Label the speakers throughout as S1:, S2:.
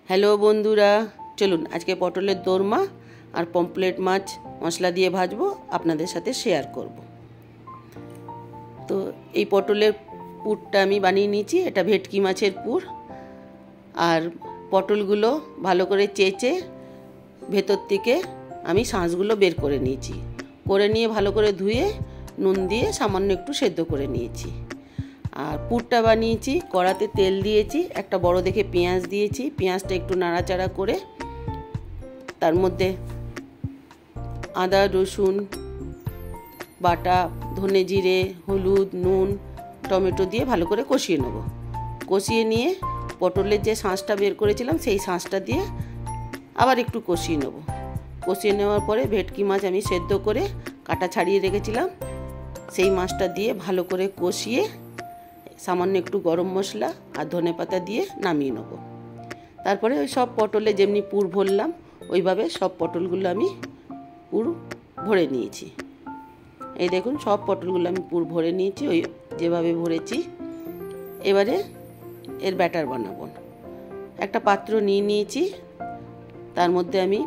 S1: Hello বন্ধুরা, চলুন আজকে পটলের দোরমা আর পমফ্রেট মাছ মশলা দিয়ে ভাজবো, আপনাদের সাথে শেয়ার করব। তো এই পটলের পুরটা আমি বানিয়ে নিয়েছি। এটা ভেটকি মাছের পুর। আর পটলগুলো ভালো করে চেঁচে ভেতর থেকে আমি শাঁসগুলো বের করে নিয়েছি। করে নিয়ে ভালো করে ধুয়ে নুন দিয়ে সামান্য একটু সেদ্ধ করে নিয়েছি। আর পুরটা বানিয়েছি, কড়াতে তেল দিয়েছি, একটা বড় দেখে পেঁয়াজ দিয়েছি। পেঁয়াজটা একটু নাড়াচাড়া করে তার মধ্যে আদা রসুন বাটা, ধনে জিরে, হলুদ, নুন, টমেটো দিয়ে ভালো করে কষিয়ে নেব। কষিয়ে নিয়ে পটলের যে শাঁসটা বের করেছিলাম সেই শাঁসটা দিয়ে আবার একটু কষিয়ে নেব। কষিয়ে নেওয়ার পরে ভেটকি মাছ আমি সেদ্ধ করে কাটা ছাড়িয়ে রেখেছিলাম, সেই মাছটা দিয়ে ভালো করে কষিয়ে সামান্য একটু গরম মশলা আর ধনেপাতা দিয়ে নামিয়ে নেব। তারপরে ওই সব পটলে যেমনি পুর ভরলাম ওইভাবে সব পটলগুলো আমি পুর ভরে নিয়েছি। এই দেখুন, সব পটলগুলো আমি পুর ভরে নিয়েছি, ওই যেভাবে ভরেছি। এবারে এর ব্যাটার বানাবো। একটা পাত্র নিয়ে নিয়েছি, তার মধ্যে আমি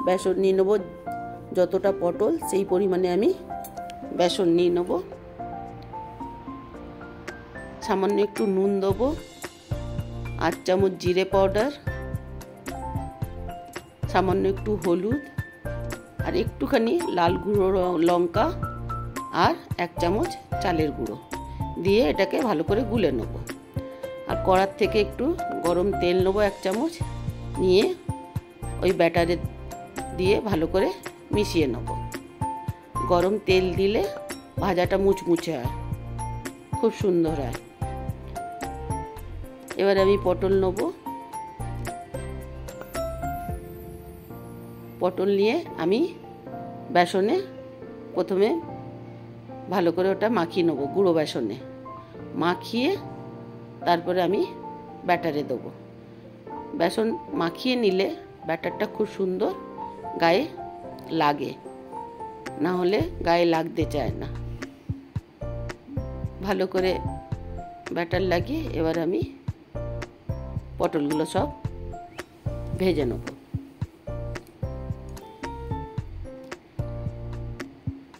S1: বেসন নিয়ে নেবো। যতটা পটল সেই পরিমাণে আমি বেসন নিয়ে নেবো। সামান্য একটু নুন দেবো, 8 চামচ জিরে পাউডার, সামান্য একটু হলুদ আর একটুখানি লাল গুঁড়ো লঙ্কা আর 1 চামচ চালের গুঁড়ো দিয়ে এটাকে ভালো করে গুলে নেব। আর কড়ার থেকে একটু গরম তেল নেব 1 চামচ, নিয়ে ওই ব্যাটারে দিয়ে ভালো করে মিশিয়ে নেব। গরম তেল দিলে ভাজাটা মুচমুচে হয়, খুব সুন্দর হয়। এবার আমি পটল নেব। পটল নিয়ে আমি বেসনে প্রথমে ভালো করে ওটা মাখিয়ে নেব, গুঁড়ো বেসনে মাখিয়ে তারপরে আমি ব্যাটারে দেবো। বেসন মাখিয়ে নিলে ব্যাটারটা খুব সুন্দর গায়ে লাগে, না হলে গায়ে লাগতে চায় না। ভালো করে ব্যাটার লাগিয়ে এবার আমি পটলগুলো সব ভেজে নেব।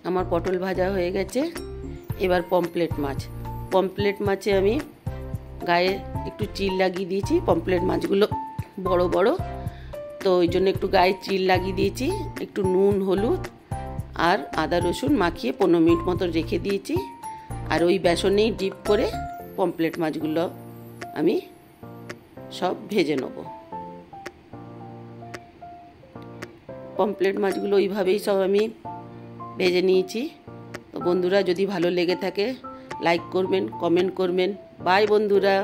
S1: আমার পটল ভাজা হয়ে গেছে। এবার পমফ্রেট মাছে আমি গায়ে একটু চিল লাগিয়ে দিয়েছি। পমফ্রেট মাছগুলো বড় বড়, তো ওই জন্য একটু গায়ে চিল লাগিয়ে দিয়েছি। একটু নুন হলুদ আর আদা রসুন মাখিয়ে 15 মিনিট মতো রেখে দিয়েছি। আর ওই বেসনেই ডিপ করে পমফ্রেট মাছগুলো আমি সব ভেজে নেব। পমফ্রেট মাছগুলো ওইভাবেই সব আমি ভেজে নিয়েছি। তো বন্ধুরা, যদি ভালো লেগে থাকে লাইক করবেন, কমেন্ট করবেন। বাই বন্ধুরা।